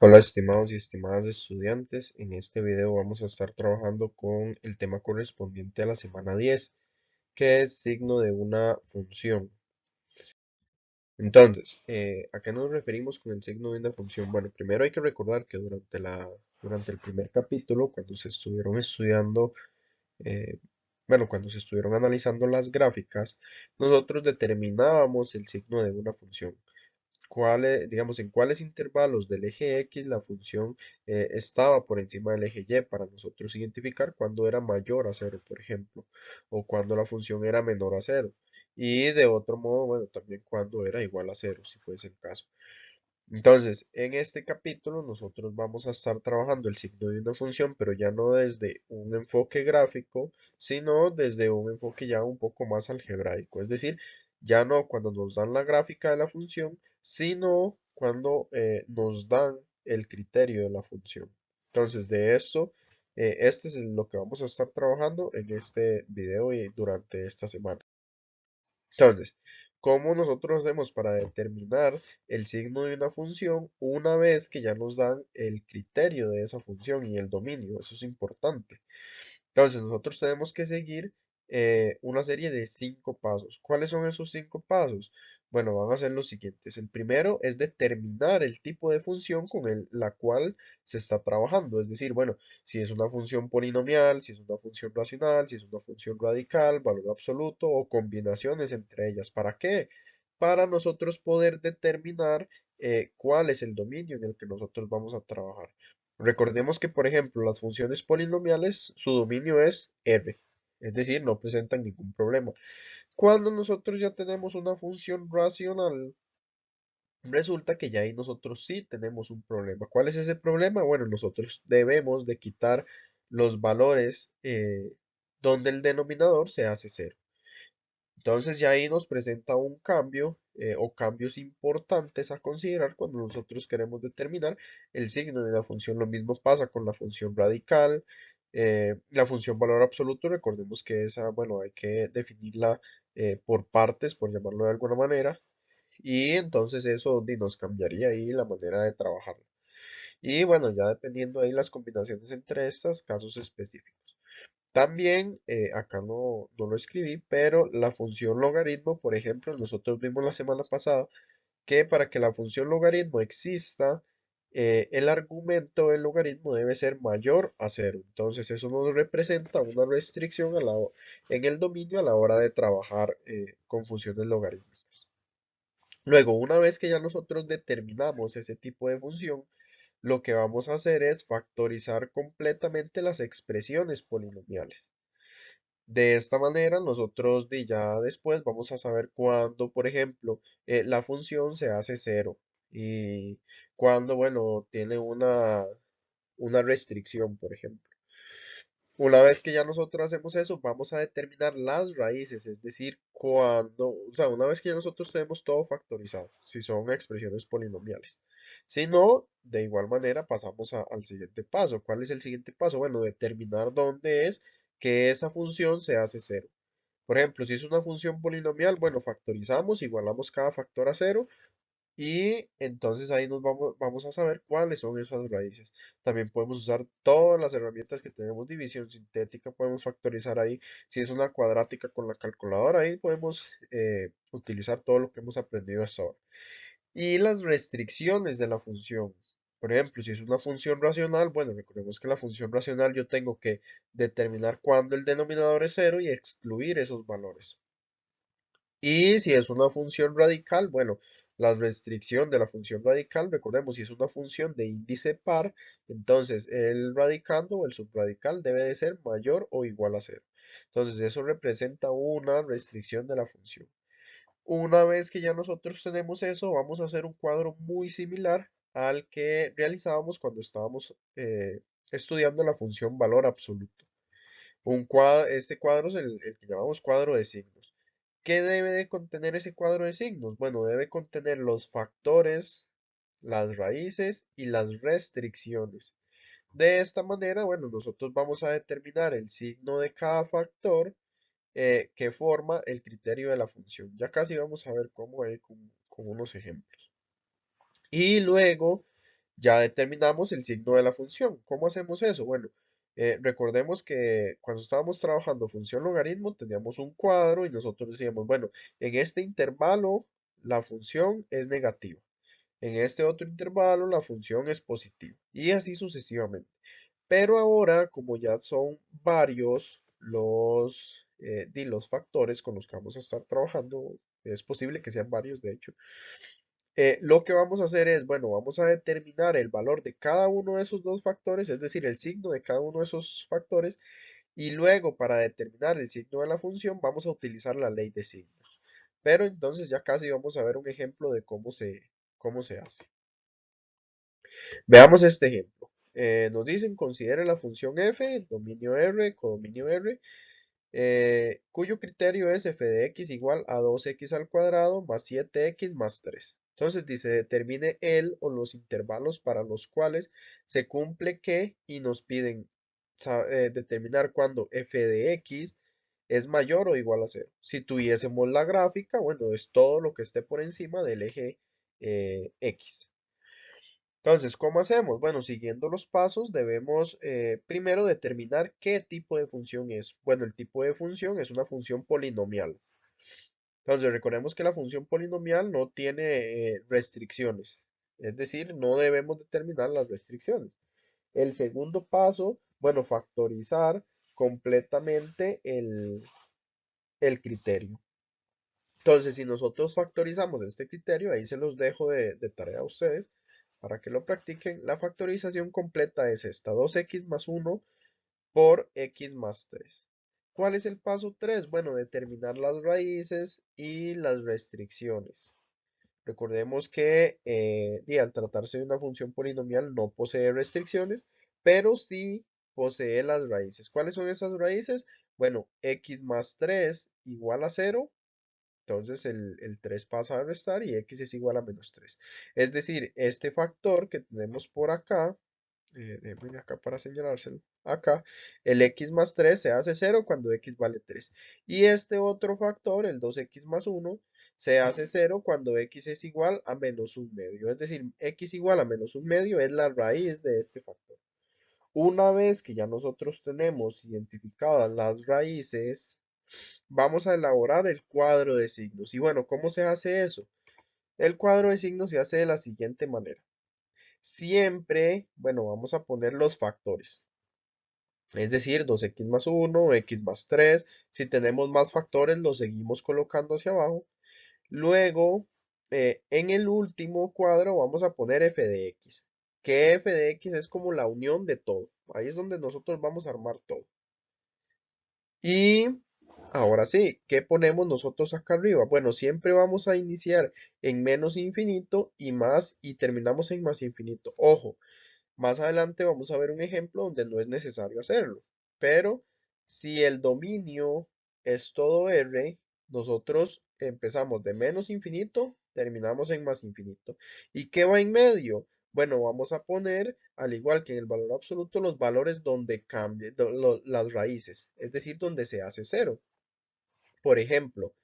Hola estimados y estimadas estudiantes, en este video vamos a estar trabajando con el tema correspondiente a la semana 10, que es signo de una función. Entonces, ¿a qué nos referimos con el signo de una función? Bueno, primero hay que recordar que durante el primer capítulo, cuando se estuvieron estudiando, eh, bueno, cuando se estuvieron analizando las gráficas, nosotros determinábamos el signo de una función digamos, en cuáles intervalos del eje X la función estaba por encima del eje Y para nosotros identificar cuándo era mayor a cero, por ejemplo, o cuándo la función era menor a cero. Y de otro modo, bueno, también cuándo era igual a cero, si fuese el caso. Entonces, en este capítulo nosotros vamos a estar trabajando el signo de una función, pero ya no desde un enfoque gráfico, sino desde un enfoque ya un poco más algebraico. Es decir, ya no cuando nos dan la gráfica de la función, sino cuando nos dan el criterio de la función. Entonces, de esto, este es lo que vamos a estar trabajando en este video y durante esta semana. Entonces, ¿cómo nosotros hacemos para determinar el signo de una función una vez que ya nos dan el criterio de esa función y el dominio? Eso es importante. Entonces, nosotros tenemos que seguir una serie de 5 pasos. ¿Cuáles son esos 5 pasos? Bueno, van a ser los siguientes. El primero es determinar el tipo de función con la cual se está trabajando. Es decir, bueno, si es una función polinomial, si es una función racional, si es una función radical, valor absoluto o combinaciones entre ellas. ¿Para qué? Para nosotros poder determinar cuál es el dominio en el que nosotros vamos a trabajar. Recordemos que, por ejemplo, las funciones polinomiales, su dominio es R, es decir, no presentan ningún problema. Cuando nosotros ya tenemos una función racional, resulta que ya ahí nosotros sí tenemos un problema. ¿Cuál es ese problema? Bueno, nosotros debemos de quitar los valores donde el denominador se hace cero. Entonces ya ahí nos presenta un cambio o cambios importantes a considerar cuando nosotros queremos determinar el signo de la función. Lo mismo pasa con la función radical, la función valor absoluto. Recordemos que esa, bueno, hay que definirla por partes, por llamarlo de alguna manera. Y entonces eso nos cambiaría ahí la manera de trabajar. Y bueno, ya dependiendo ahí las combinaciones entre estas, casos específicos. También, acá no lo escribí, pero la función logaritmo, por ejemplo, nosotros vimos la semana pasada que para que la función logaritmo exista, el argumento del logaritmo debe ser mayor a cero. Entonces, eso nos representa una restricción en el dominio a la hora de trabajar con funciones logarítmicas. Luego, una vez que ya nosotros determinamos ese tipo de función, lo que vamos a hacer es factorizar completamente las expresiones polinomiales. De esta manera, nosotros ya después vamos a saber cuándo, por ejemplo, la función se hace cero y cuándo, bueno, tiene una restricción, por ejemplo. Una vez que ya nosotros hacemos eso, vamos a determinar las raíces, es decir, o sea, una vez que ya nosotros tenemos todo factorizado, si son expresiones polinomiales. Si no, de igual manera pasamos al siguiente paso. ¿Cuál es el siguiente paso? Bueno, determinar dónde es que esa función se hace cero. Por ejemplo, si es una función polinomial, bueno, factorizamos, igualamos cada factor a cero y entonces ahí vamos a saber cuáles son esas raíces. También podemos usar todas las herramientas que tenemos, división sintética, podemos factorizar ahí. Si es una cuadrática con la calculadora, ahí podemos utilizar todo lo que hemos aprendido hasta ahora. Y las restricciones de la función. Por ejemplo, si es una función racional, bueno, recordemos que la función racional yo tengo que determinar cuándo el denominador es cero y excluir esos valores. Y si es una función radical, bueno, la restricción de la función radical, recordemos, si es una función de índice par, entonces el radicando o el subradical debe de ser mayor o igual a cero. Entonces eso representa una restricción de la función. Una vez que ya nosotros tenemos eso, vamos a hacer un cuadro muy similar al que realizábamos cuando estábamos estudiando la función valor absoluto. Este cuadro es el que llamamos cuadro de signos. ¿Qué debe de contener ese cuadro de signos? Bueno, debe contener los factores, las raíces y las restricciones. De esta manera, bueno, nosotros vamos a determinar el signo de cada factor que forma el criterio de la función. Ya casi vamos a ver cómo con unos ejemplos. Y luego, Ya determinamos el signo de la función. ¿Cómo hacemos eso? Bueno, recordemos que cuando estábamos trabajando función logaritmo teníamos un cuadro y nosotros decíamos, bueno, en este intervalo la función es negativa. En este otro intervalo la función es positiva. Y así sucesivamente. Pero ahora, como ya son varios los factores con los que vamos a estar trabajando, es posible que sean varios, de hecho, lo que vamos a hacer es, bueno, vamos a determinar el valor de cada uno de esos dos factores, es decir, el signo de cada uno de esos factores, y luego para determinar el signo de la función vamos a utilizar la ley de signos. Pero entonces ya casi vamos a ver un ejemplo de cómo se hace. Veamos este ejemplo. Nos dicen, considere la función f, dominio R, codominio R, cuyo criterio es f de x igual a 2x al cuadrado más 7x más 3. Entonces dice, determine el o los intervalos para los cuales se cumple que y nos piden determinar cuándo f de x es mayor o igual a cero. Si tuviésemos la gráfica, bueno, es todo lo que esté por encima del eje x. Entonces, ¿cómo hacemos? Bueno, siguiendo los pasos, debemos primero determinar qué tipo de función es. Bueno, el tipo de función es una función polinomial. Entonces, recordemos que la función polinomial no tiene restricciones. Es decir, no debemos determinar las restricciones. El segundo paso, bueno, factorizar completamente el criterio. Entonces, si nosotros factorizamos este criterio, ahí se los dejo de tarea a ustedes para que lo practiquen. La factorización completa es esta, 2x más 1 por x más 3. ¿Cuál es el paso 3? Bueno, determinar las raíces y las restricciones. Recordemos que al tratarse de una función polinomial no posee restricciones, pero sí posee las raíces. ¿Cuáles son esas raíces? Bueno, x más 3 igual a 0. Entonces el 3 pasa a restar y x es igual a -3. Es decir, este factor que tenemos por acá, déjenme acá para señalárselo, acá, el x más 3 se hace 0 cuando x vale 3. Y este otro factor, el 2x más 1, se hace 0 cuando x es igual a -1/2. Es decir, x igual a -1/2 es la raíz de este factor. Una vez que ya nosotros tenemos identificadas las raíces, vamos a elaborar el cuadro de signos. Y bueno, ¿cómo se hace eso? El cuadro de signos se hace de la siguiente manera. Siempre, bueno, vamos a poner los factores. Es decir, 2x más 1, x más 3. Si tenemos más factores, los seguimos colocando hacia abajo. Luego, en el último cuadro vamos a poner f de x. Que f de x es como la unión de todo. Ahí es donde nosotros vamos a armar todo. Y ahora sí, ¿qué ponemos nosotros acá arriba? Bueno, siempre vamos a iniciar en menos infinito y más y terminamos en más infinito. Ojo, más adelante vamos a ver un ejemplo donde no es necesario hacerlo. Pero si el dominio es todo R, nosotros empezamos de menos infinito, terminamos en más infinito. ¿Y qué va en medio? Bueno, vamos a poner, al igual que en el valor absoluto, los valores donde cambien las raíces, es decir, donde se hace cero. Por ejemplo,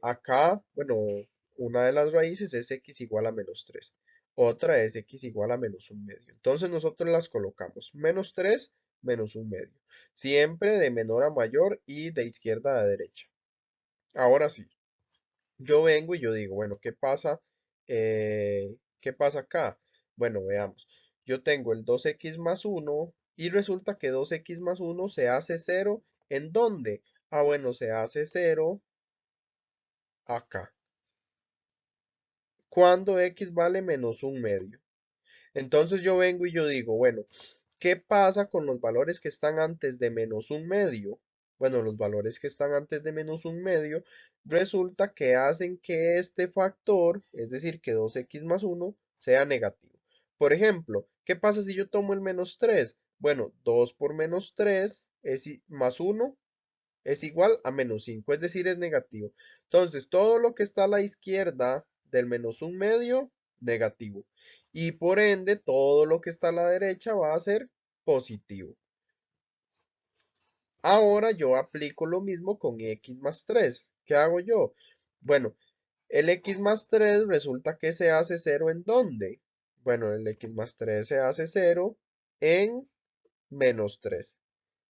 acá, bueno, una de las raíces es x igual a -3. Otra es x igual a -1/2. Entonces nosotros las colocamos -3, -1/2. Siempre de menor a mayor y de izquierda a derecha. Ahora sí, yo vengo y yo digo, bueno, ¿qué pasa acá? Bueno, veamos. Yo tengo el 2x más 1 y resulta que 2x más 1 se hace 0. ¿En dónde? Ah, bueno, se hace 0 acá. Cuando x vale -1/2. Entonces yo vengo y yo digo, bueno, ¿qué pasa con los valores que están antes de -1/2? Bueno, los valores que están antes de -1/2 resulta que hacen que este factor, es decir, que 2x más 1, sea negativo. Por ejemplo, ¿qué pasa si yo tomo el -3? Bueno, 2 por -3 más 1 es igual a -5, es decir, es negativo. Entonces, todo lo que está a la izquierda del -1/2, negativo. Y por ende, todo lo que está a la derecha va a ser positivo. Ahora yo aplico lo mismo con x más 3. ¿Qué hago yo? Bueno, el x más 3 resulta que se hace 0 ¿en dónde? Bueno, el x más 3 se hace cero en menos 3.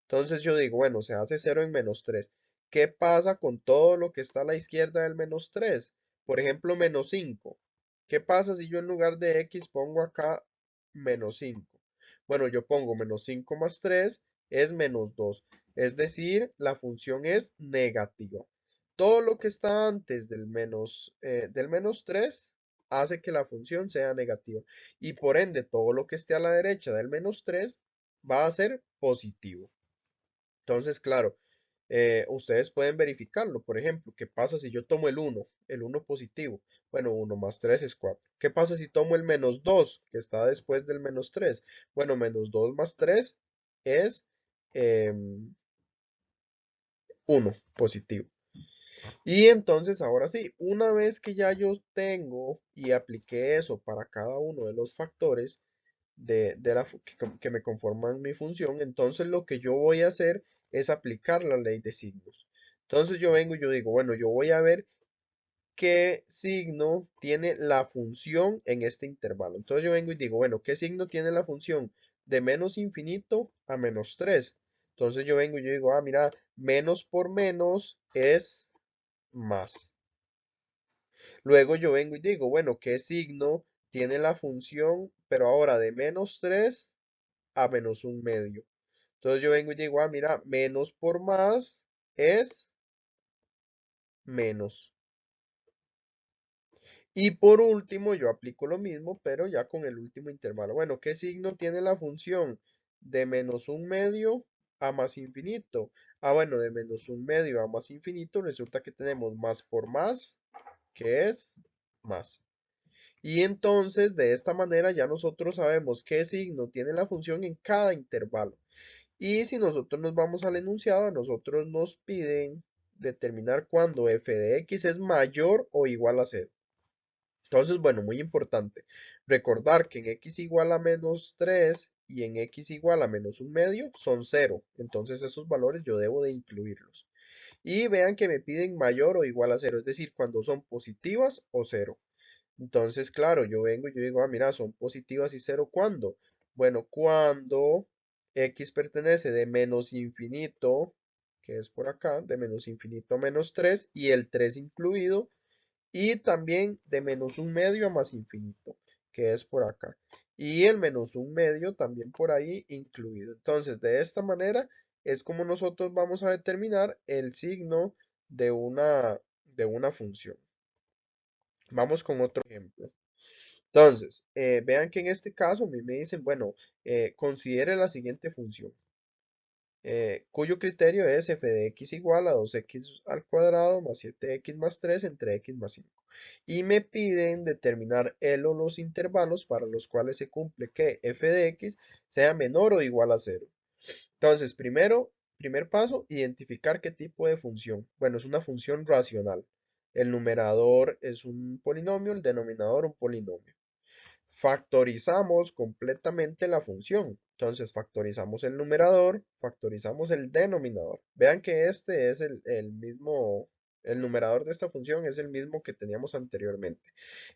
Entonces yo digo, bueno, se hace cero en menos 3. ¿Qué pasa con todo lo que está a la izquierda del menos 3? Por ejemplo, menos 5. ¿Qué pasa si yo en lugar de x pongo acá menos 5? Bueno, yo pongo menos 5 más 3 es menos 2. Es decir, la función es negativa. Todo lo que está antes del menos 3 hace que la función sea negativa. Y por ende, todo lo que esté a la derecha del menos 3 va a ser positivo. Entonces, claro, ustedes pueden verificarlo. Por ejemplo, ¿qué pasa si yo tomo el uno positivo? Bueno, uno más 3 es 4. ¿Qué pasa si tomo el menos 2 que está después del menos 3? Bueno, menos 2 más 3 es 1 positivo. Y entonces, ahora sí, una vez que ya yo tengo y apliqué eso para cada uno de los factores que me conforman mi función, entonces lo que yo voy a hacer es aplicar la ley de signos. Entonces yo vengo y yo digo, bueno, yo voy a ver qué signo tiene la función en este intervalo. Entonces yo vengo y digo, bueno, ¿qué signo tiene la función de menos infinito a menos 3? Entonces yo vengo y yo digo, ah, mira, menos por menos es más. Luego yo vengo y digo, bueno, ¿qué signo tiene la función, pero ahora de menos 3 a menos un medio? Entonces yo vengo y digo, ah, mira, menos por más es menos. Y por último, yo aplico lo mismo, pero ya con el último intervalo. Bueno, ¿qué signo tiene la función de menos un medio a más infinito? Ah, bueno, de menos un medio a más infinito, resulta que tenemos más por más, que es más. Y entonces, de esta manera, ya nosotros sabemos qué signo tiene la función en cada intervalo. Y si nosotros nos vamos al enunciado, a nosotros nos piden determinar cuándo f de x es mayor o igual a cero. Entonces, bueno, muy importante. Recordar que en x igual a menos 3 y en x igual a menos un medio son cero. Entonces esos valores yo debo de incluirlos. Y vean que me piden mayor o igual a cero, es decir, cuando son positivas o cero. Entonces, claro, yo vengo y yo digo, ah, mira, son positivas y cero, ¿cuándo? Bueno, cuando x pertenece de menos infinito, que es por acá, de menos infinito a menos 3 y el 3 incluido, y también de menos un medio a más infinito, que es por acá. Y el menos un medio también por ahí incluido. Entonces, de esta manera es como nosotros vamos a determinar el signo de una función. Vamos con otro ejemplo. Entonces, vean que en este caso a mí me dicen, bueno, considere la siguiente función, cuyo criterio es f de x igual a 2x al cuadrado más 7x más 3 entre x más 5. Y me piden determinar el o los intervalos para los cuales se cumple que f de x sea menor o igual a cero. Entonces, primer paso, identificar qué tipo de función. Bueno, es una función racional. El numerador es un polinomio, el denominador un polinomio. Factorizamos completamente la función. Entonces, factorizamos el numerador, factorizamos el denominador. Vean que este es el mismo, el numerador de esta función es el mismo que teníamos anteriormente.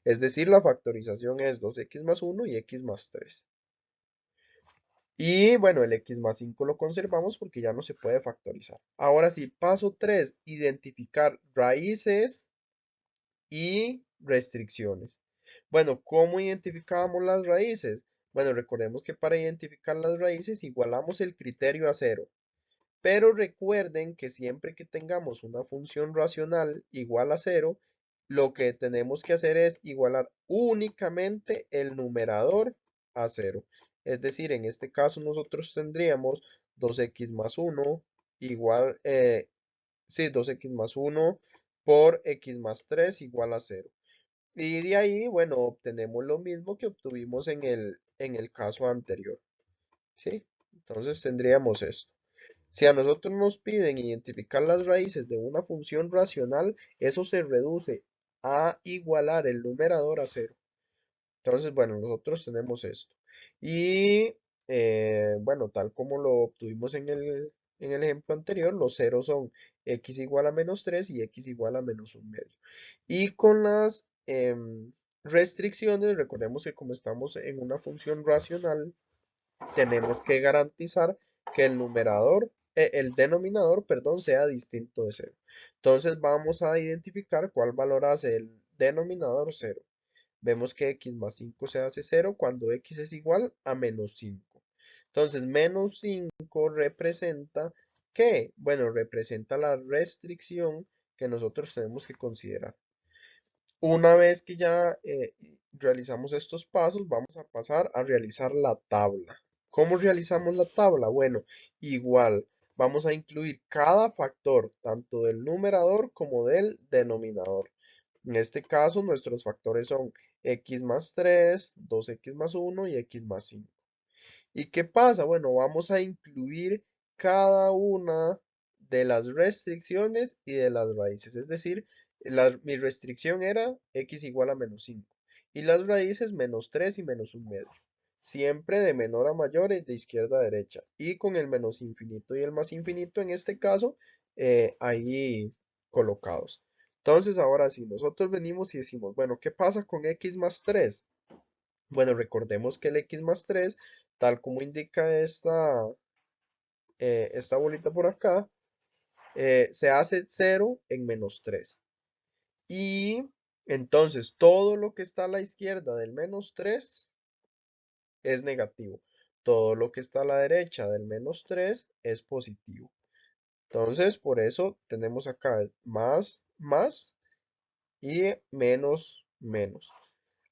Es decir, la factorización es 2x más 1 y x más 3. Y bueno, el x más 5 lo conservamos porque ya no se puede factorizar. Ahora sí, paso 3, identificar raíces y restricciones. Bueno, ¿cómo identificamos las raíces? Bueno, recordemos que para identificar las raíces igualamos el criterio a cero. Pero recuerden que siempre que tengamos una función racional igual a cero, lo que tenemos que hacer es igualar únicamente el numerador a cero. Es decir, en este caso nosotros tendríamos 2x más 1 igual, sí, 2x más 1 por x más 3 igual a cero. Y de ahí, bueno, obtenemos lo mismo que obtuvimos en el caso anterior. ¿Sí? Entonces tendríamos esto. Si a nosotros nos piden identificar las raíces de una función racional, eso se reduce a igualar el numerador a cero. Entonces, bueno, nosotros tenemos esto. Y bueno, tal como lo obtuvimos en el ejemplo anterior, los ceros son x igual a menos 3 y x igual a menos un medio. Y con restricciones, recordemos que como estamos en una función racional, tenemos que garantizar que el denominador, perdón, sea distinto de cero. Entonces vamos a identificar cuál valor hace el denominador cero. Vemos que x más 5 se hace cero cuando x es igual a menos 5. Entonces, menos 5 representa, ¿qué? Bueno, representa la restricción que nosotros tenemos que considerar. Una vez que ya realizamos estos pasos, vamos a pasar a realizar la tabla. ¿Cómo realizamos la tabla? Bueno, igual, vamos a incluir cada factor, tanto del numerador como del denominador. En este caso, nuestros factores son x más 3, 2x más 1 y x más 5. ¿Y qué pasa? Bueno, vamos a incluir cada una de las restricciones y de las raíces. Es decir, mi restricción era x igual a menos 5 y las raíces menos 3 y menos un medio. Siempre de menor a mayor y de izquierda a derecha. Y con el menos infinito y el más infinito en este caso ahí colocados. Entonces, ahora sí, nosotros venimos y decimos, bueno, ¿qué pasa con x más 3? Bueno, recordemos que el x más 3, tal como indica esta bolita por acá, se hace 0 en menos 3. Y entonces todo lo que está a la izquierda del menos 3 es negativo. Todo lo que está a la derecha del menos 3 es positivo. Entonces, por eso tenemos acá más, más y menos, menos.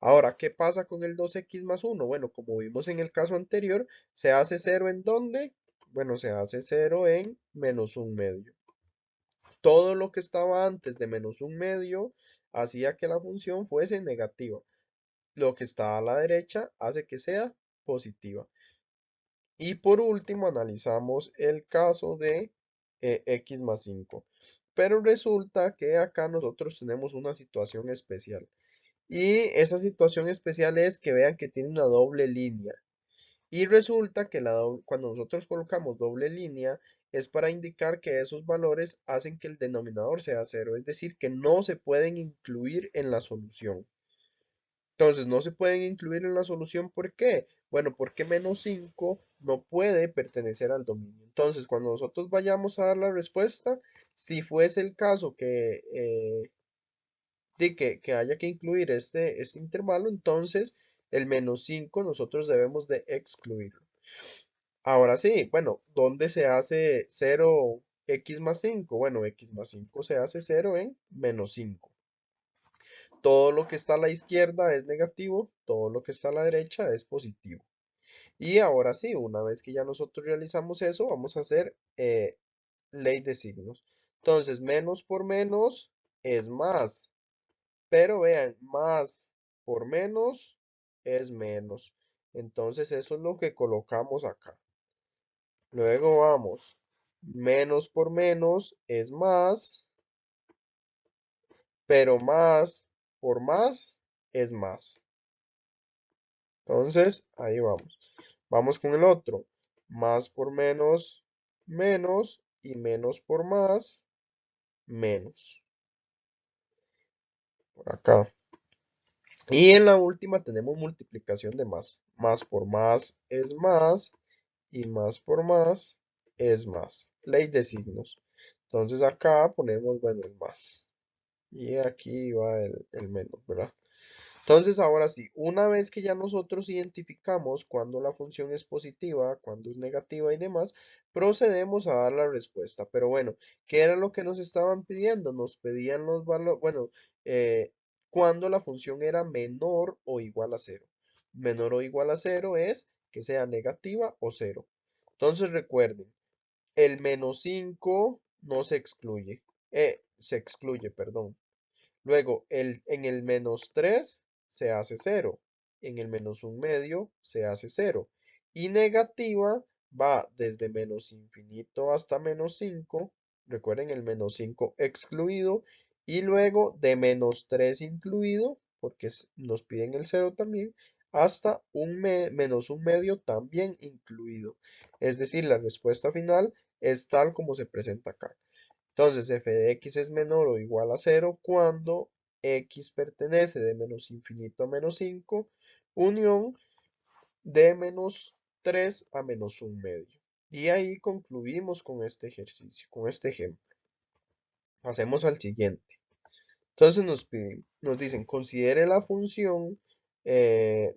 Ahora, ¿qué pasa con el 2x más 1? Bueno, como vimos en el caso anterior, ¿se hace 0 en dónde? Bueno, se hace 0 en menos un medio. Todo lo que estaba antes de menos un medio hacía que la función fuese negativa. Lo que está a la derecha hace que sea positiva. Y por último, analizamos el caso de x más 5. Pero resulta que acá nosotros tenemos una situación especial. Y esa situación especial es que vean que tiene una doble línea. Y resulta que cuando nosotros colocamos doble línea es para indicar que esos valores hacen que el denominador sea cero. Es decir, que no se pueden incluir en la solución. Entonces, no se pueden incluir en la solución. ¿Por qué? Bueno, porque menos 5 no puede pertenecer al dominio. Entonces, cuando nosotros vayamos a dar la respuesta, si fuese el caso que haya que incluir este intervalo, entonces el menos 5 nosotros debemos de excluirlo. Ahora sí, bueno, ¿dónde se hace 0 x más 5? Bueno, x más 5 se hace 0 en menos 5. Todo lo que está a la izquierda es negativo, todo lo que está a la derecha es positivo. Y ahora sí, una vez que ya nosotros realizamos eso, vamos a hacer ley de signos. Entonces, menos por menos es más. Pero vean, más por menos es menos. Entonces eso es lo que colocamos acá. Luego vamos, menos por menos es más, pero más por más es más. Entonces ahí vamos. Vamos con el otro. Más por menos, menos y menos por más, menos. Por acá. Y en la última tenemos multiplicación de más. Más por más es más y más por más es más. Ley de signos. Entonces acá ponemos, bueno, el más. Y aquí va el menos, ¿verdad? Entonces ahora sí, una vez que ya nosotros identificamos cuando la función es positiva, cuando es negativa y demás, procedemos a dar la respuesta. Pero bueno, ¿qué era lo que nos estaban pidiendo? Nos pedían los valores, bueno, cuando la función era menor o igual a cero. Menor o igual a cero es que sea negativa o cero. Entonces recuerden, el menos 5 no se excluye, se excluye, perdón. Luego, en el menos 3 se hace cero. En el menos un medio se hace cero. Y negativa va desde menos infinito hasta menos 5. Recuerden el menos 5 excluido. Y luego de menos 3 incluido, porque nos piden el cero también, hasta menos un medio también incluido. Es decir, la respuesta final es tal como se presenta acá. Entonces, f de x es menor o igual a cero cuando x pertenece de menos infinito a menos 5, unión de menos 3 a menos un medio. Y ahí concluimos con este ejercicio, con este ejemplo. Pasemos al siguiente. Entonces nos dicen, considere la función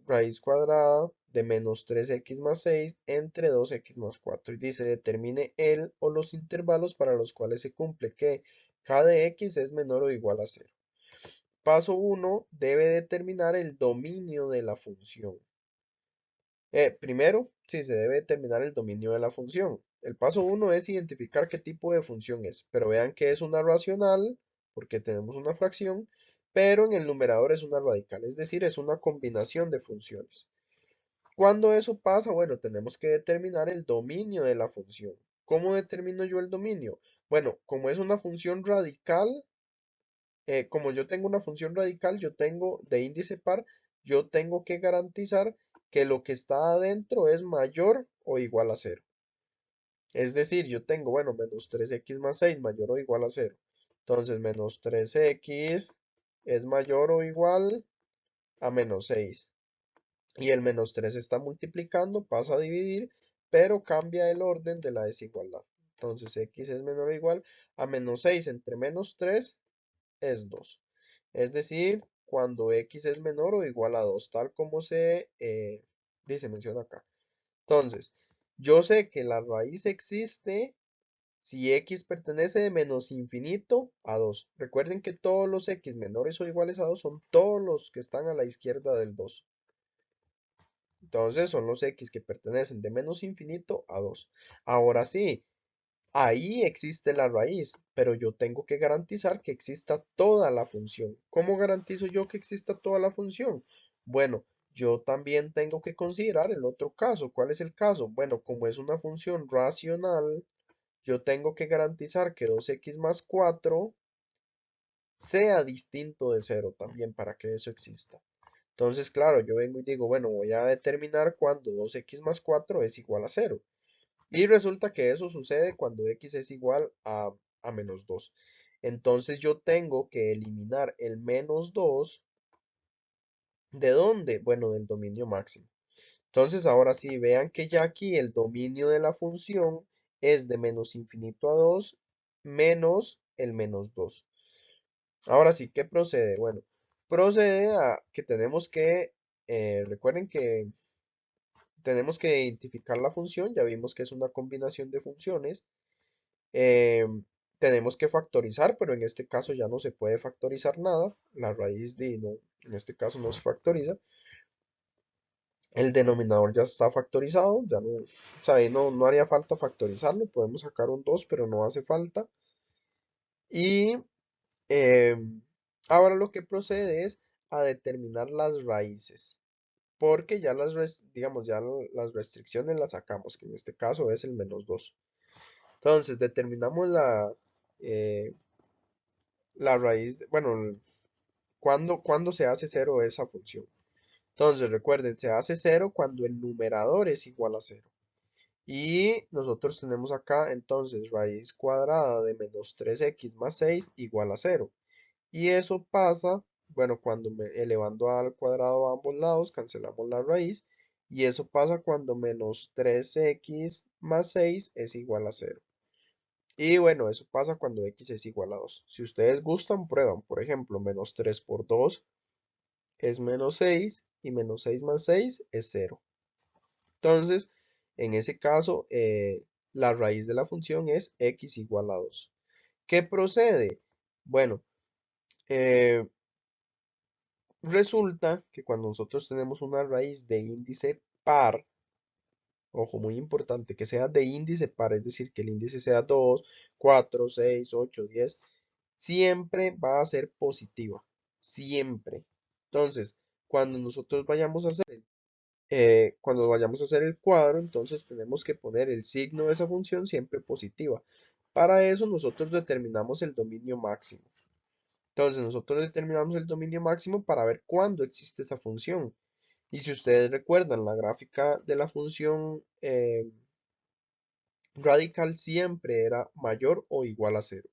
raíz cuadrada de menos 3x más 6 entre 2x más 4. Y dice, determine el o los intervalos para los cuales se cumple que k de x es menor o igual a 0. Paso 1, debe determinar el dominio de la función. Primero, sí, se debe determinar el dominio de la función. El paso 1 es identificar qué tipo de función es, pero vean que es una racional, porque tenemos una fracción, pero en el numerador es una radical, es decir, es una combinación de funciones. Cuando eso pasa, bueno, tenemos que determinar el dominio de la función. ¿Cómo determino yo el dominio? Bueno, como es una función radical, como yo tengo una función radical, yo tengo de índice par, yo tengo que garantizar que lo que está adentro es mayor o igual a cero. Es decir, yo tengo, bueno, menos 3x más 6 mayor o igual a cero. Entonces, menos 3x es mayor o igual a menos 6. Y el menos 3 está multiplicando, pasa a dividir, pero cambia el orden de la desigualdad. Entonces, x es menor o igual a menos 6 entre menos 3 es 2. Es decir, cuando x es menor o igual a 2, tal como dice, menciona acá. Entonces, yo sé que la raíz existe si x pertenece de menos infinito a 2. Recuerden que todos los x menores o iguales a 2 son todos los que están a la izquierda del 2. Entonces, son los x que pertenecen de menos infinito a 2. Ahora sí, ahí existe la raíz, pero yo tengo que garantizar que exista toda la función. ¿Cómo garantizo yo que exista toda la función? Bueno, yo también tengo que considerar el otro caso. ¿Cuál es el caso? Bueno, como es una función racional, yo tengo que garantizar que 2x más 4 sea distinto de 0 también para que eso exista. Entonces, claro, yo vengo y digo, bueno, voy a determinar cuando 2x más 4 es igual a 0. Y resulta que eso sucede cuando x es igual a menos 2. Entonces yo tengo que eliminar el menos 2. ¿De dónde? Bueno, del dominio máximo. Entonces ahora sí, vean que ya aquí el dominio de la función es de menos infinito a 2 menos el menos 2. Ahora sí, ¿qué procede? Bueno, procede a que tenemos que, recuerden que tenemos que identificar la función, ya vimos que es una combinación de funciones. Eh, tenemos que factorizar, pero en este caso ya no se puede factorizar nada. La raíz de no, en este caso no se factoriza. El denominador ya está factorizado, ya no, o sea, ahí no haría falta factorizarlo. Podemos sacar un 2 pero no hace falta. Y eh, ahora lo que procede es a determinar las raíces, porque ya digamos, ya las restricciones las sacamos, que en este caso es el menos 2. Entonces, determinamos eh, la raíz, bueno, cuando se hace cero esa función. Entonces, recuerden, se hace cero cuando el numerador es igual a cero. Y nosotros tenemos acá, entonces, raíz cuadrada de menos 3x más 6 igual a cero. Y eso pasa, bueno, cuando elevando al cuadrado a ambos lados, cancelamos la raíz. Y eso pasa cuando menos 3x más 6 es igual a cero. Y bueno, eso pasa cuando x es igual a 2. Si ustedes gustan, prueban. Por ejemplo, menos 3 por 2 es menos 6 y menos 6 más 6 es cero. Entonces, en ese caso, la raíz de la función es x igual a 2. ¿Qué procede? Bueno, eh, resulta que cuando nosotros tenemos una raíz de índice par, ojo, muy importante, que sea de índice par, es decir, que el índice sea 2, 4, 6, 8, 10, siempre va a ser positiva, siempre. Entonces, cuando nosotros vayamos a hacer el cuadro, entonces tenemos que poner el signo de esa función siempre positiva. Para eso nosotros determinamos el dominio máximo. Entonces nosotros determinamos el dominio máximo para ver cuándo existe esa función. Y si ustedes recuerdan, la gráfica de la función radical siempre era mayor o igual a cero.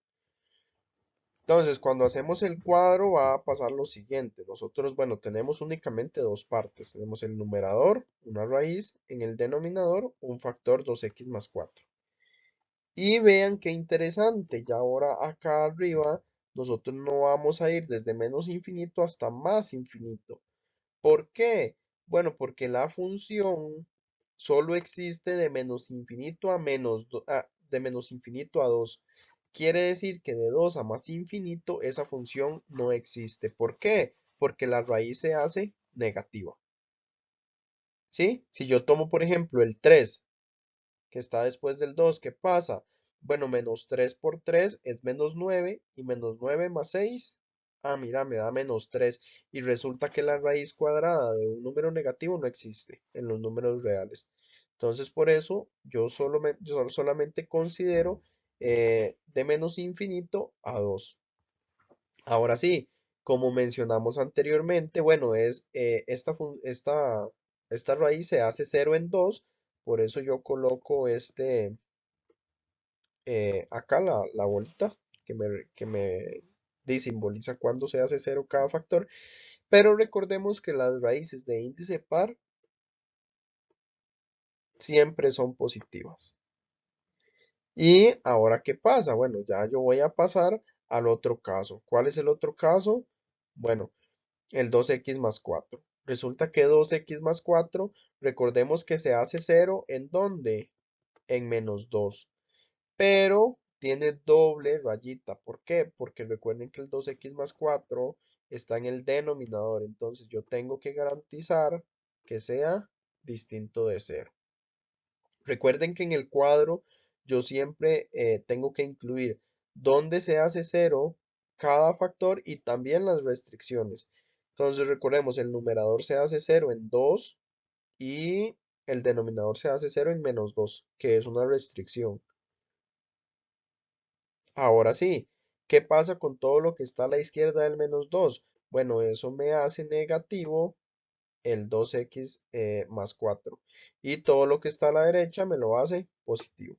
Entonces, cuando hacemos el cuadro va a pasar lo siguiente. Nosotros, bueno, tenemos únicamente dos partes. Tenemos el numerador, una raíz, en el denominador, un factor 2x más 4. Y vean qué interesante. Y ahora acá arriba, nosotros no vamos a ir desde menos infinito hasta más infinito. ¿Por qué? Bueno, porque la función solo existe de menos infinito a de menos infinito a 2. Quiere decir que de 2 a más infinito esa función no existe. ¿Por qué? Porque la raíz se hace negativa. ¿Sí? Si yo tomo, por ejemplo, el 3 que está después del 2, ¿qué pasa? Bueno, menos 3 por 3 es menos 9 y menos 9 más 6. Ah, mira, me da menos 3 y resulta que la raíz cuadrada de un número negativo no existe en los números reales. Entonces, por eso yo solamente considero de menos infinito a 2. Ahora sí, como mencionamos anteriormente, bueno, esta raíz se hace cero en 2, por eso yo coloco acá la bolita que me simboliza cuando se hace cero cada factor, pero recordemos que las raíces de índice par siempre son positivas. Y ahora, ¿qué pasa? Bueno, ya yo voy a pasar al otro caso. ¿Cuál es el otro caso? Bueno, el 2x más 4. Resulta que 2x más 4, recordemos que se hace cero ¿en dónde? En menos 2. Pero tiene doble rayita. ¿Por qué? Porque recuerden que el 2x más 4 está en el denominador. Entonces yo tengo que garantizar que sea distinto de cero. Recuerden que en el cuadro yo siempre tengo que incluir dónde se hace cero cada factor y también las restricciones. Entonces recordemos, el numerador se hace cero en 2 y el denominador se hace cero en menos 2, que es una restricción. Ahora sí, ¿qué pasa con todo lo que está a la izquierda del menos 2? Bueno, eso me hace negativo el 2x más 4. Y todo lo que está a la derecha me lo hace positivo.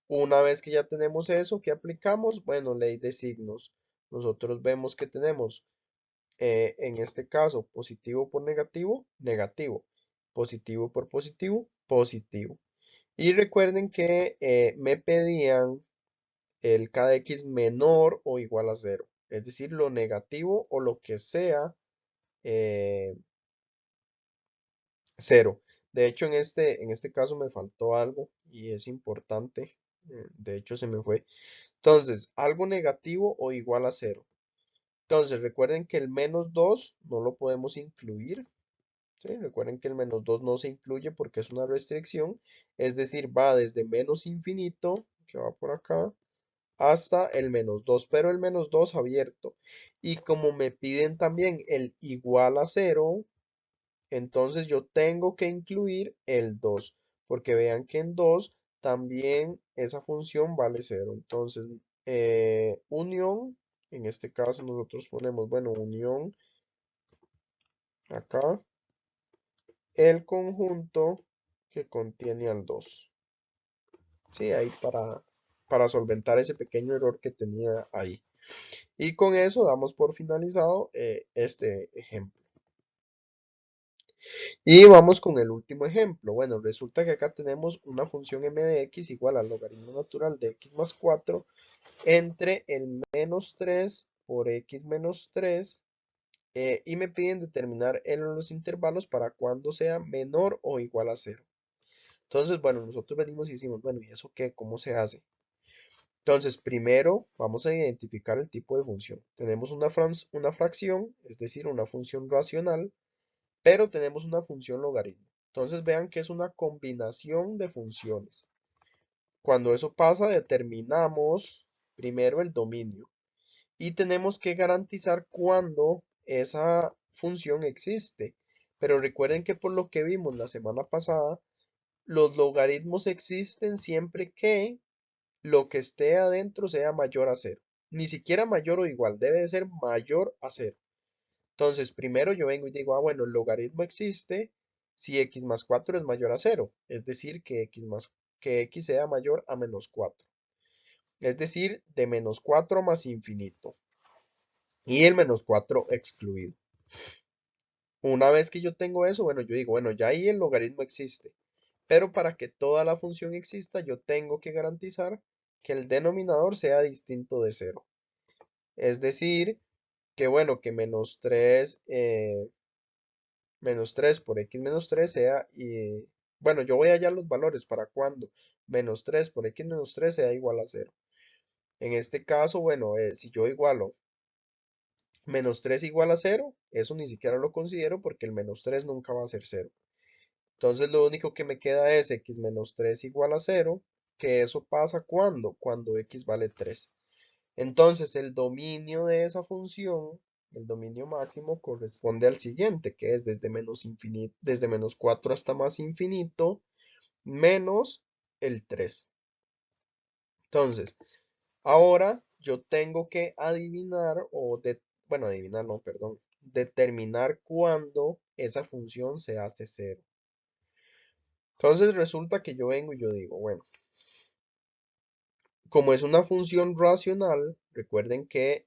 Una vez que ya tenemos eso, ¿qué aplicamos? Bueno, ley de signos. Nosotros vemos que tenemos, en este caso, positivo por negativo, negativo. Positivo por positivo, positivo. Y recuerden que me pedían el k de x menor o igual a cero. Es decir, lo negativo o lo que sea eh, cero. De hecho, en este caso me faltó algo y es importante. De hecho, se me fue. Entonces, algo negativo o igual a cero. Entonces, recuerden que el menos 2 no lo podemos incluir. ¿Sí? Recuerden que el menos 2 no se incluye porque es una restricción. Es decir, va desde menos infinito, que va por acá, hasta el menos 2, pero el menos 2 abierto. Y como me piden también el igual a cero, entonces yo tengo que incluir el 2, porque vean que en 2 también esa función vale cero. Entonces, unión, en este caso nosotros ponemos, bueno, unión acá, el conjunto que contiene al 2. Sí, ahí para solventar ese pequeño error que tenía ahí. Y con eso damos por finalizado este ejemplo. Y vamos con el último ejemplo. Bueno, resulta que acá tenemos una función m de x igual al logaritmo natural de x más 4 entre el menos 3 por x menos 3 y me piden determinar en los intervalos para cuando sea menor o igual a cero. Entonces, bueno, nosotros venimos y decimos, bueno, ¿y eso qué? ¿Cómo se hace? Entonces, primero vamos a identificar el tipo de función. Tenemos una fracción, es decir, una función racional, pero tenemos una función logaritmo. Entonces vean que es una combinación de funciones. Cuando eso pasa, determinamos primero el dominio y tenemos que garantizar cuando esa función existe. Pero recuerden que por lo que vimos la semana pasada, los logaritmos existen siempre que lo que esté adentro sea mayor a cero. Ni siquiera mayor o igual, debe de ser mayor a cero. Entonces, primero yo vengo y digo, ah, bueno, el logaritmo existe si x más 4 es mayor a cero, es decir, que x sea mayor a menos 4, es decir, de menos 4 más infinito. y el menos 4 excluido. Una vez que yo tengo eso, bueno, yo digo, bueno, ya ahí el logaritmo existe, pero para que toda la función exista, yo tengo que garantizar que el denominador sea distinto de cero. Es decir, que bueno, que menos 3 por x menos 3 sea, y bueno, yo voy a hallar los valores para cuando menos 3 por x menos 3 sea igual a cero. En este caso, bueno, si yo igualo menos 3 igual a cero, eso ni siquiera lo considero porque el menos 3 nunca va a ser cero. Entonces lo único que me queda es x menos 3 igual a cero, que eso pasa cuando x vale 3. Entonces el dominio de esa función, el dominio máximo, corresponde al siguiente, que es desde menos infinito, desde menos 4 hasta más infinito, menos el 3. Entonces, ahora yo tengo que adivinar bueno, adivinar no, perdón, determinar cuándo esa función se hace cero. Entonces resulta que yo vengo y yo digo, bueno, como es una función racional, recuerden que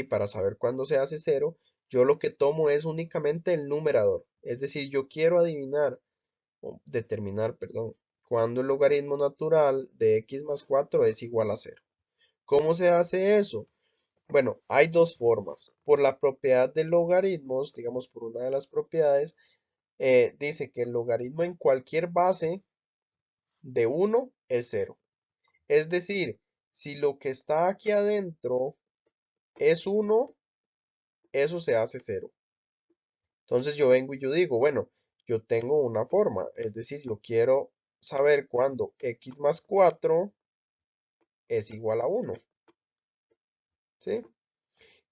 para saber cuándo se hace cero, yo lo que tomo es únicamente el numerador. Es decir, yo quiero adivinar o determinar, perdón, cuándo el logaritmo natural de x más 4 es igual a cero. ¿Cómo se hace eso? Bueno, hay dos formas. Por la propiedad de logaritmos, digamos por una de las propiedades, dice que el logaritmo en cualquier base de uno es cero. Es decir, si lo que está aquí adentro es uno, eso se hace cero. Entonces yo vengo y yo digo, bueno, yo tengo una forma, es decir, yo quiero saber cuándo x más 4 es igual a uno, ¿sí?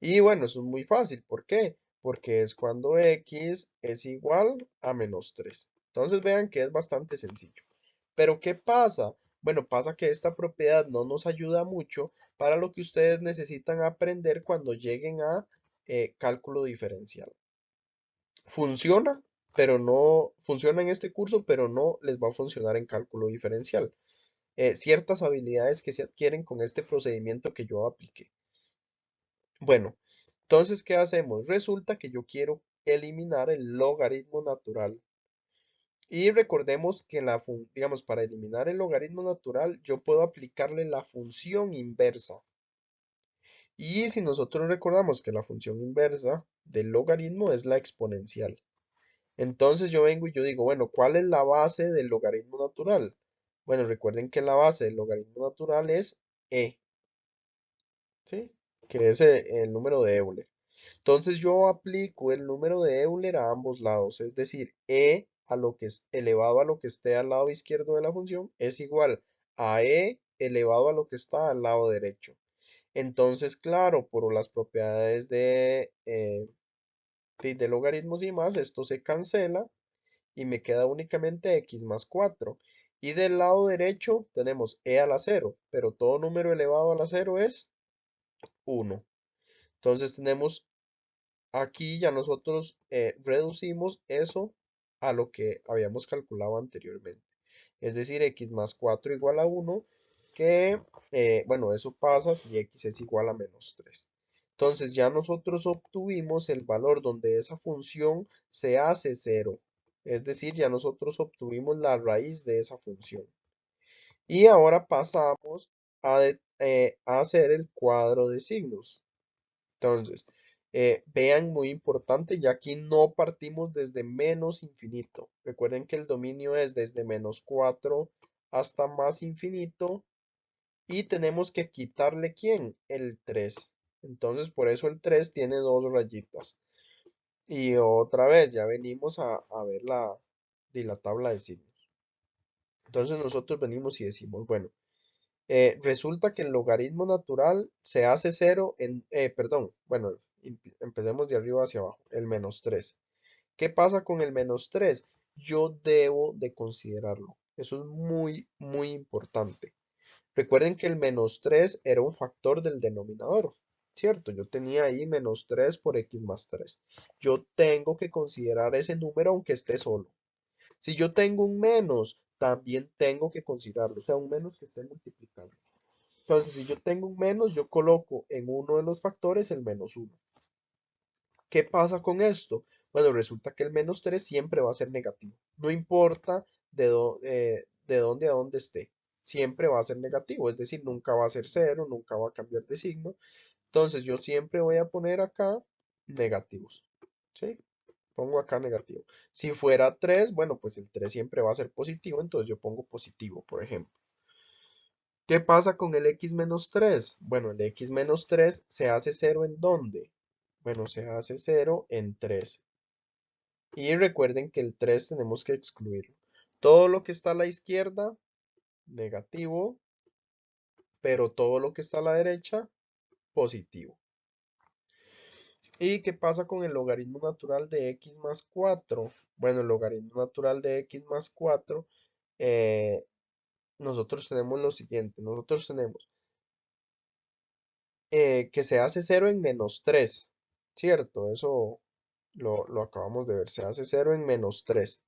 Y bueno, eso es muy fácil. ¿Por qué? Porque es cuando x es igual a menos 3. Entonces vean que es bastante sencillo. Pero ¿qué pasa? Bueno, pasa que esta propiedad no nos ayuda mucho para lo que ustedes necesitan aprender cuando lleguen a cálculo diferencial. Funciona, pero no funciona en este curso, pero no les va a funcionar en cálculo diferencial. Ciertas habilidades que se adquieren con este procedimiento que yo apliqué. Bueno, entonces, ¿qué hacemos? Resulta que yo quiero eliminar el logaritmo natural. Y recordemos que digamos, para eliminar el logaritmo natural, yo puedo aplicarle la función inversa. Y si nosotros recordamos que la función inversa del logaritmo es la exponencial. Entonces yo vengo y yo digo, bueno, ¿cuál es la base del logaritmo natural? Bueno, recuerden que la base del logaritmo natural es e, ¿sí? Que es el número de Euler. Entonces yo aplico el número de Euler a ambos lados, es decir, e a lo que es elevado a lo que esté al lado izquierdo de la función es igual a e elevado a lo que está al lado derecho. Entonces, claro, por las propiedades de logaritmos y más, esto se cancela y me queda únicamente x más 4. Y del lado derecho tenemos e a la 0, pero todo número elevado a la 0 es 1. Entonces tenemos aquí ya nosotros reducimos eso a lo que habíamos calculado anteriormente. Es decir, x más 4 igual a 1, que, bueno, eso pasa si x es igual a menos 3. Entonces ya nosotros obtuvimos el valor donde esa función se hace cero. Es decir, ya nosotros obtuvimos la raíz de esa función. Y ahora pasamos a hacer el cuadro de signos. Entonces, vean muy importante, ya aquí no partimos desde menos infinito. Recuerden que el dominio es desde menos 4 hasta más infinito y tenemos que quitarle ¿quién? El 3. Entonces, por eso el 3 tiene dos rayitas. Y otra vez, ya venimos a ver la tabla de signos. Entonces, nosotros venimos y decimos, bueno, resulta que el logaritmo natural se hace cero perdón, bueno, empecemos de arriba hacia abajo, el menos 3. ¿Qué pasa con el menos 3? Yo debo de considerarlo. Eso es muy, muy importante. Recuerden que el menos 3 era un factor del denominador, ¿cierto? Yo tenía ahí menos 3 por x más 3. Yo tengo que considerar ese número aunque esté solo. Si yo tengo un menos, también tengo que considerarlo, o sea, un menos que esté multiplicando. Entonces, si yo tengo un menos, yo coloco en uno de los factores el menos uno. ¿Qué pasa con esto? Bueno, resulta que el menos 3 siempre va a ser negativo. No importa de dónde a dónde esté. Siempre va a ser negativo. Es decir, nunca va a ser cero, nunca va a cambiar de signo. Entonces, yo siempre voy a poner acá negativos. ¿Sí? Pongo acá negativo. Si fuera 3, bueno, pues el 3 siempre va a ser positivo. Entonces, yo pongo positivo, por ejemplo. ¿Qué pasa con el x menos 3? Bueno, el x menos 3 se hace cero ¿en dónde? Bueno, se hace cero en 3. Y recuerden que el 3 tenemos que excluirlo. Todo lo que está a la izquierda, negativo, pero todo lo que está a la derecha, positivo. ¿Y qué pasa con el logaritmo natural de x más 4? Bueno, el logaritmo natural de x más 4, eh, nosotros tenemos lo siguiente. Nosotros tenemos que se hace cero en menos 3, ¿cierto? Eso lo acabamos de ver. Se hace cero en menos 3.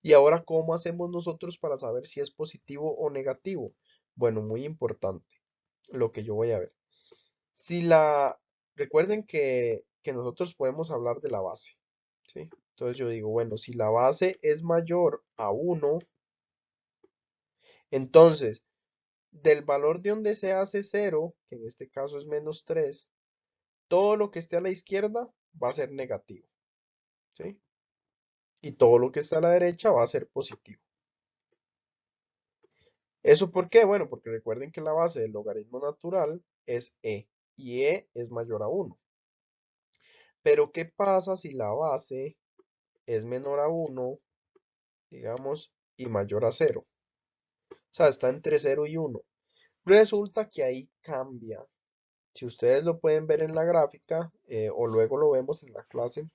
Y ahora, ¿cómo hacemos nosotros para saber si es positivo o negativo? Bueno, muy importante lo que yo voy a ver. Si la, recuerden que nosotros podemos hablar de la base, ¿sí? Entonces yo digo, bueno, si la base es mayor a 1, entonces del valor de donde se hace cero, que en este caso es menos 3, todo lo que esté a la izquierda va a ser negativo, ¿sí? Y todo lo que está a la derecha va a ser positivo. ¿Eso por qué? Bueno, porque recuerden que la base del logaritmo natural es y es mayor a 1. Pero ¿qué pasa si la base es menor a 1, digamos, y mayor a 0? O sea, está entre 0 y 1. Resulta que ahí cambia. Si ustedes lo pueden ver en la gráfica o luego lo vemos en la clase,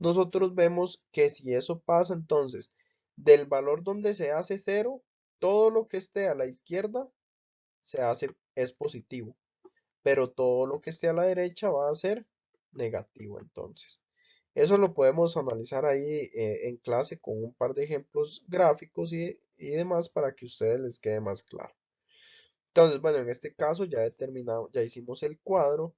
nosotros vemos que si eso pasa, entonces, del valor donde se hace 0, todo lo que esté a la izquierda es positivo, pero todo lo que esté a la derecha va a ser negativo entonces. Eso lo podemos analizar ahí en clase con un par de ejemplos gráficos y demás para que a ustedes les quede más claro. Entonces, bueno, en este caso ya determinamos, ya hicimos el cuadro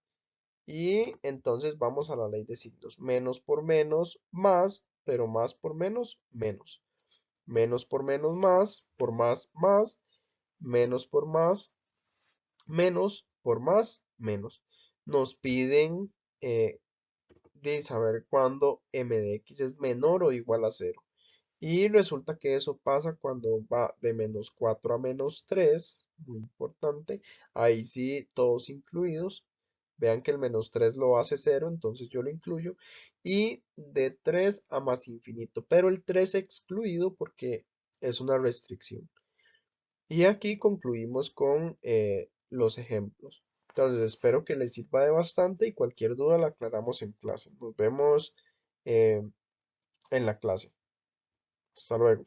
y entonces vamos a la ley de signos. Menos por menos, más, pero más por menos, menos. Menos por más, más. Menos por más, menos por más, menos. Nos piden de saber cuándo m de x es menor o igual a cero. Y resulta que eso pasa cuando va de menos 4 a menos 3, muy importante. Ahí sí, todos incluidos. Vean que el menos 3 lo hace cero, entonces yo lo incluyo. Y de 3 a más infinito, pero el 3 excluido porque es una restricción. Y aquí concluimos con los ejemplos. Entonces, espero que les sirva de bastante y cualquier duda la aclaramos en clase. Nos vemos eh, en la clase. Hasta luego.